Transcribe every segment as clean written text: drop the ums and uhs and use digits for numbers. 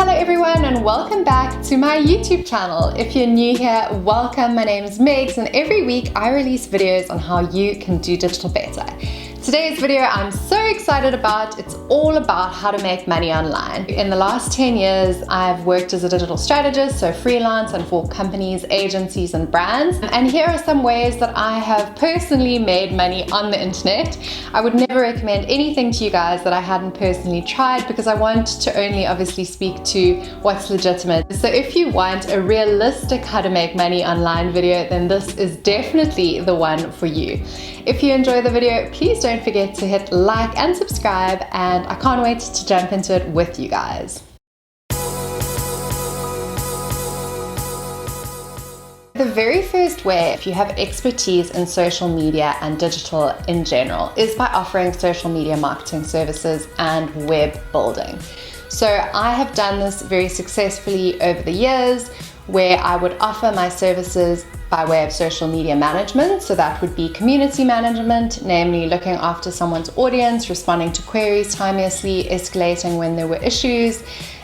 Hello everyone and welcome back to my YouTube channel. If you're new here, welcome. My name is Megs and every week I release videos on how you can do digital better. Today's video I'm so excited about. It's all about how to make money online. In the last 10 years, I've worked as a digital strategist, so freelance and for companies, agencies and brands. And here are some ways that I have personally made money on the internet. I would never recommend anything to you guys that I hadn't personally tried because I want to only obviously speak to what's legitimate. So if you want a realistic how to make money online video, then this is definitely the one for you. If you enjoy the video, please don't forget to hit like and subscribe, and I can't wait to jump into it with you guys. The very first way, if you have expertise in social media and digital in general, is by offering social media marketing services and web building. So I have done this very successfully over the years, where I would offer my services by way of social media management. So that would be community management, namely looking after someone's audience, responding to queries timeously, escalating when there were issues,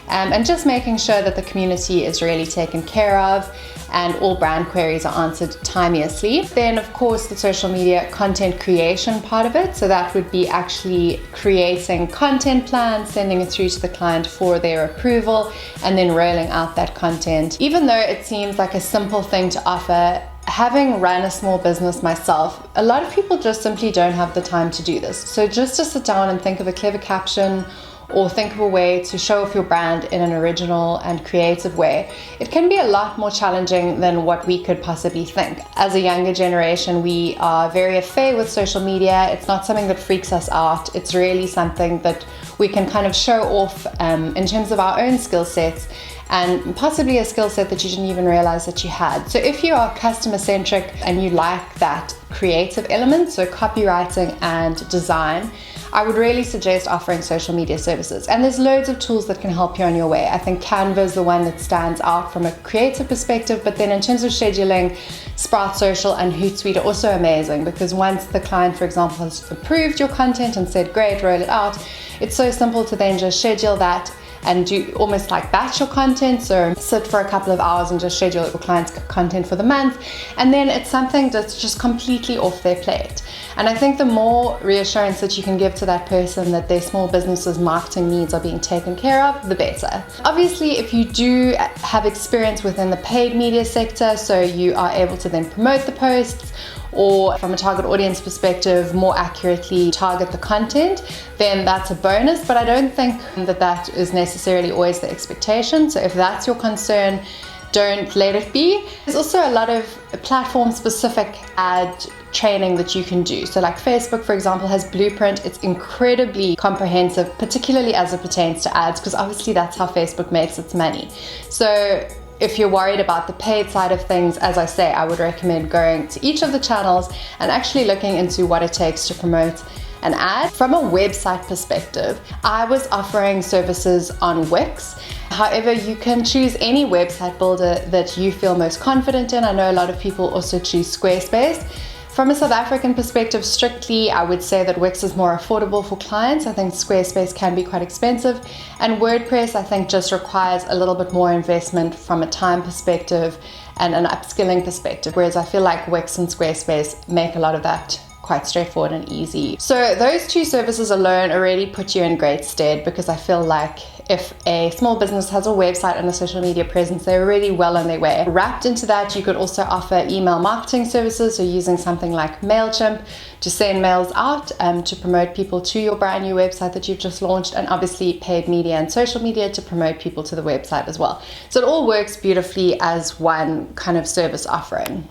and just making sure that the community is really taken care of and all brand queries are answered timeously. Then of course the social media content creation part of it, so that would be actually creating content plans, sending it through to the client for their approval, and then rolling out that content. Even though it seems like a simple thing to offer, having run a small business myself, a lot of people just simply don't have the time to do this. So just to sit down and think of a clever caption or think of a way to show off your brand in an original and creative way, it can be a lot more challenging than what we could possibly think. As a younger generation, we are very au fait with social media. It's not something that freaks us out. It's really something that we can kind of show off in terms of our own skill sets, and possibly a skill set that you didn't even realize that you had. So if you are customer centric and you like that creative element, so copywriting and design, I would really suggest offering social media services. And there's loads of tools that can help you on your way. I think Canva is the one that stands out from a creative perspective, but then in terms of scheduling, Sprout Social and Hootsuite are also amazing, because once the client, for example, has approved your content and said, great, roll it out, it's so simple to then just schedule that and do almost like batch your content. So sit for a couple of hours and just schedule your client's content for the month, and then it's something that's just completely off their plate. And I think the more reassurance that you can give to that person that their small business's marketing needs are being taken care of, the better. Obviously, if you do have experience within the paid media sector, so you are able to then promote the posts, or from a target audience perspective, more accurately target the content, then that's a bonus. But I don't think that that is necessarily always the expectation. So if that's your concern, don't let it be. There's also a lot of platform-specific ad training that you can do. So like Facebook, for example, has Blueprint. It's incredibly comprehensive, particularly as it pertains to ads, because obviously that's how Facebook makes its money. So if you're worried about the paid side of things, as I say, I would recommend going to each of the channels and actually looking into what it takes to promote an ad. From a website perspective, I was offering services on Wix. However, you can choose any website builder that you feel most confident in. I know a lot of people also choose Squarespace. From a South African perspective, strictly, I would say that Wix is more affordable for clients. I think Squarespace can be quite expensive, and WordPress, I think, just requires a little bit more investment from a time perspective and an upskilling perspective, whereas I feel like Wix and Squarespace make a lot of that quite straightforward and easy. So those two services alone already put you in great stead, because I feel like if a small business has a website and a social media presence, they're already well on their way. Wrapped into that, you could also offer email marketing services, so using something like MailChimp to send mails out to promote people to your brand new website that you've just launched, and obviously paid media and social media to promote people to the website as well. So it all works beautifully as one kind of service offering.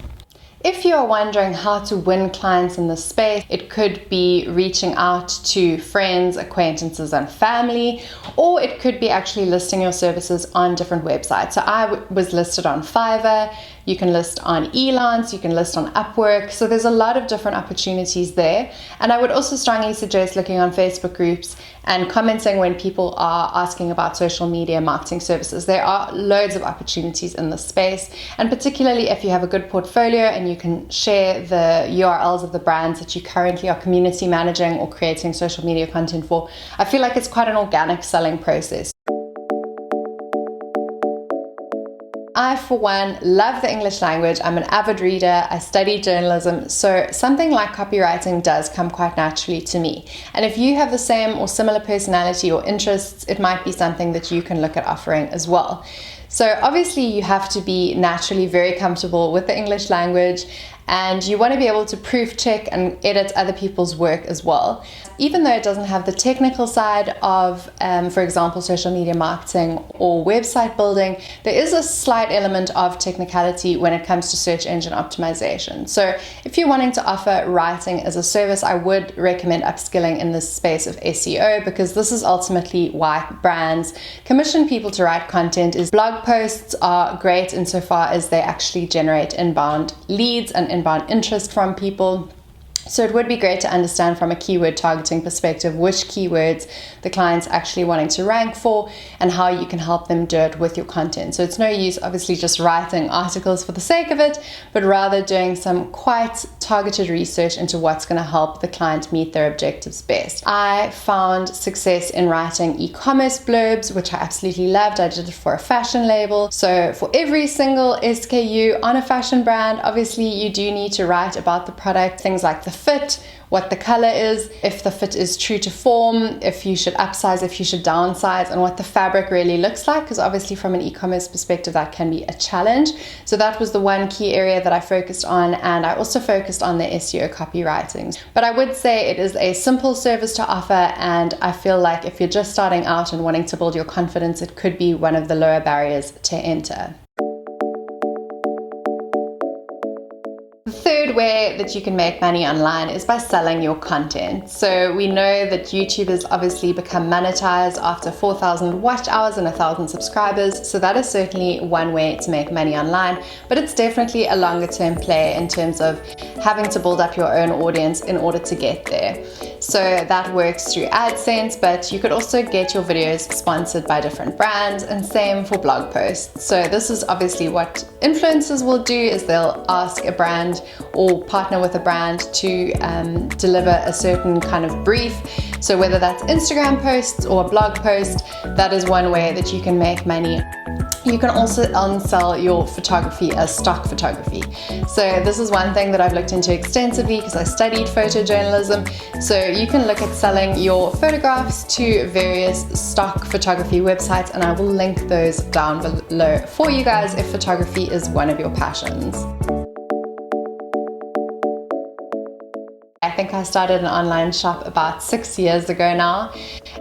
If you are wondering how to win clients in this space, it could be reaching out to friends, acquaintances, and family, or it could be actually listing your services on different websites. So I was listed on Fiverr, you can list on Elance, you can list on Upwork. So there's a lot of different opportunities there. And I would also strongly suggest looking on Facebook groups and commenting when people are asking about social media marketing services. There are loads of opportunities in this space, and particularly if you have a good portfolio and you can share the URLs of the brands that you currently are community managing or creating social media content for, I feel like it's quite an organic selling process. I, for one, love the English language. I'm an avid reader. I study journalism. So something like copywriting does come quite naturally to me. And if you have the same or similar personality or interests, it might be something that you can look at offering as well. So obviously you have to be naturally very comfortable with the English language, and you want to be able to proof check and edit other people's work as well. Even though it doesn't have the technical side of, for example, social media marketing or website building, there is a slight element of technicality when it comes to search engine optimization. So if you're wanting to offer writing as a service, I would recommend upskilling in this space of SEO, because this is ultimately why brands commission people to write content. Is blog posts are great insofar as they actually generate inbound leads and inbound interest from people. So it would be great to understand from a keyword targeting perspective which keywords the client's actually wanting to rank for and how you can help them do it with your content. So it's no use obviously just writing articles for the sake of it, but rather doing some quite targeted research into what's going to help the client meet their objectives best. I found success in writing e-commerce blurbs, which I absolutely loved. I did it for a fashion label. So for every single SKU on a fashion brand, obviously you do need to write about the product, things like the fit, what the color is, if the fit is true to form, if you should upsize, if you should downsize, and what the fabric really looks like, because obviously from an e-commerce perspective that can be a challenge. So that was the one key area that I focused on, and I also focused on the SEO copywriting. But I would say it is a simple service to offer, and I feel like if you're just starting out and wanting to build your confidence, it could be one of the lower barriers to enter. The third way that you can make money online is by selling your content. So we know that YouTube has obviously become monetized after 4,000 watch hours and 1,000 subscribers. So that is certainly one way to make money online, but it's definitely a longer term play in terms of having to build up your own audience in order to get there. So that works through AdSense, but you could also get your videos sponsored by different brands, and same for blog posts. So this is obviously what influencers will do, is they'll ask a brand or partner with a brand to deliver a certain kind of brief. So whether that's Instagram posts or a blog post, that is one way that you can make money. You can also unsell your photography as stock photography. So this is one thing that I've looked into extensively because I studied photojournalism. So you can look at selling your photographs to various stock photography websites, and I will link those down below for you guys if photography is one of your passions. I think I started an online shop about 6 years ago now,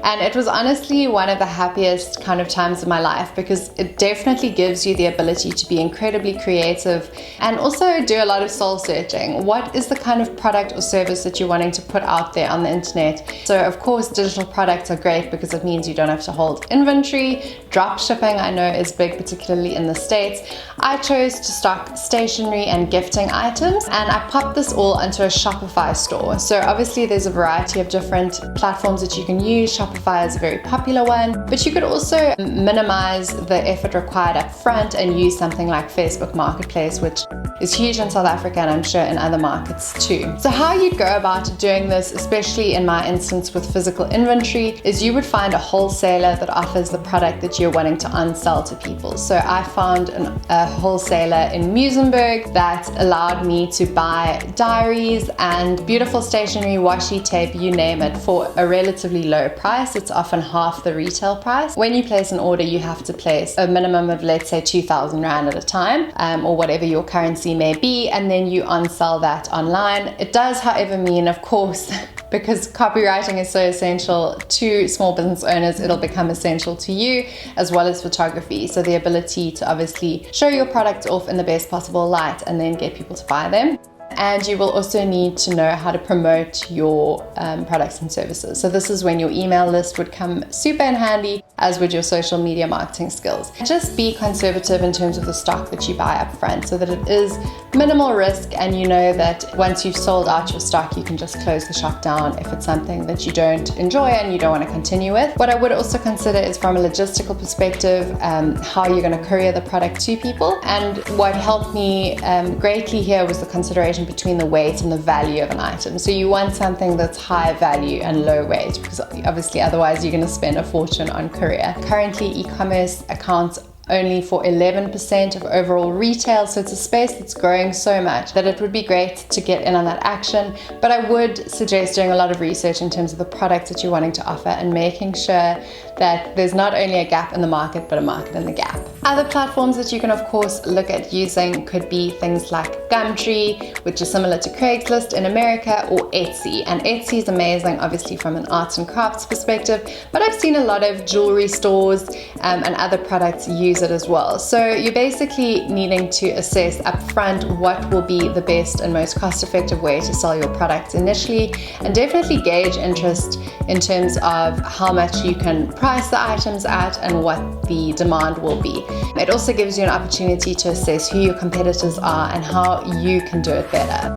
and it was honestly one of the happiest kind of times of my life, because it definitely gives you the ability to be incredibly creative and also do a lot of soul searching. What is the kind of product or service that you're wanting to put out there on the internet? So of course digital products are great because it means you don't have to hold inventory. Drop shipping I know is big, particularly in the States. I chose to stock stationery and gifting items, and I popped this all into a Shopify store. So obviously there's a variety of different platforms that you can use. Shopify is a very popular one, but you could also minimize the effort required up front and use something like Facebook Marketplace, which is huge in South Africa and I'm sure in other markets too. So how you'd go about doing this, especially in my instance with physical inventory, is you would find a wholesaler that offers the product that you're wanting to unsell to people. So I found a wholesaler in Muizenberg that allowed me to buy diaries and beautiful stationery, washi tape, you name it, for a relatively low price. It's often half the retail price. When you place an order, you have to place a minimum of, let's say, 2,000 Rand at a time, or whatever your currency may be, and then you unsell that online. It does, however, mean, of course, because copywriting is so essential to small business owners, it'll become essential to you as well as photography. So the ability to obviously show your products off in the best possible light and then get people to buy them. And you will also need to know how to promote your products and services. So this is when your email list would come super in handy, as would your social media marketing skills. Just be conservative in terms of the stock that you buy up front so that it is minimal risk, and you know that once you've sold out your stock, you can just close the shop down if it's something that you don't enjoy and you don't want to continue with. What I would also consider is, from a logistical perspective, how you're going to courier the product to people. And what helped me greatly here was the consideration between the weight and the value of an item. So you want something that's high value and low weight, because obviously otherwise you're going to spend a fortune on courier. Currently, e-commerce accounts only for 11% of overall retail, so it's a space that's growing so much that it would be great to get in on that action. But I would suggest doing a lot of research in terms of the products that you're wanting to offer and making sure that there's not only a gap in the market, but a market in the gap. Other platforms that you can of course look at using could be things like Gumtree, which is similar to Craigslist in America, or Etsy. And Etsy is amazing, obviously from an arts and crafts perspective, but I've seen a lot of jewelry stores and other products use it as well. So you're basically needing to assess upfront what will be the best and most cost-effective way to sell your products initially, and definitely gauge interest in terms of how much you can price the items at and what the demand will be. It also gives you an opportunity to assess who your competitors are and how you can do it better.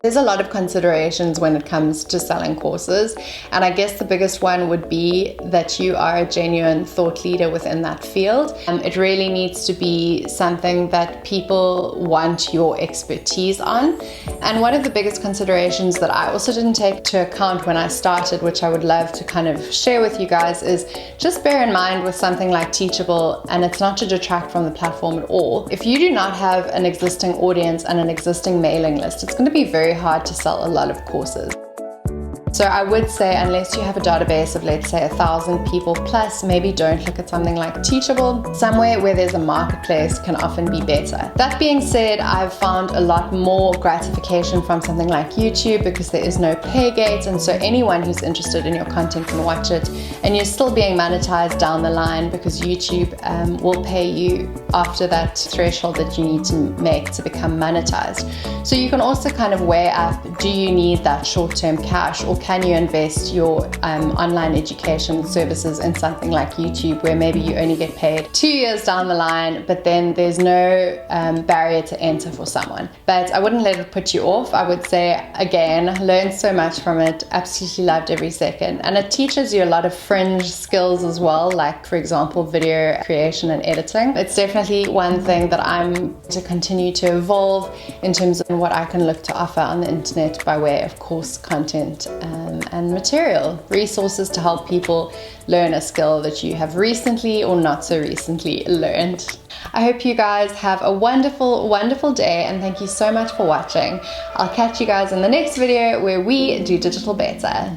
There's a lot of considerations when it comes to selling courses, and I guess the biggest one would be that you are a genuine thought leader within that field. It really needs to be something that people want your expertise on. And one of the biggest considerations that I also didn't take into account when I started, which I would love to kind of share with you guys, is just bear in mind with something like Teachable, and it's not to detract from the platform at all, if you do not have an existing audience and an existing mailing list, it's going to be very hard to sell a lot of courses. So I would say, unless you have a database of, let's say, 1,000 people plus, maybe don't look at something like Teachable. Somewhere where there's a marketplace can often be better. That being said, I've found a lot more gratification from something like YouTube because there is no pay gate, and so anyone who's interested in your content can watch it, and you're still being monetized down the line because YouTube will pay you after that threshold that you need to make to become monetized. So you can also kind of weigh up, do you need that short-term cash, or can you invest your online education services in something like YouTube, where maybe you only get paid 2 years down the line, but then there's no barrier to enter for someone. But I wouldn't let it put you off. I would say, again, learned so much from it, absolutely loved every second. And it teaches you a lot of fringe skills as well, like for example, video creation and editing. It's definitely one thing that I'm to continue to evolve in terms of what I can look to offer on the internet by way of course content and material, resources to help people learn a skill that you have recently or not so recently learned. I hope you guys have a wonderful, wonderful day, and thank you so much for watching. I'll catch you guys in the next video where we do digital better.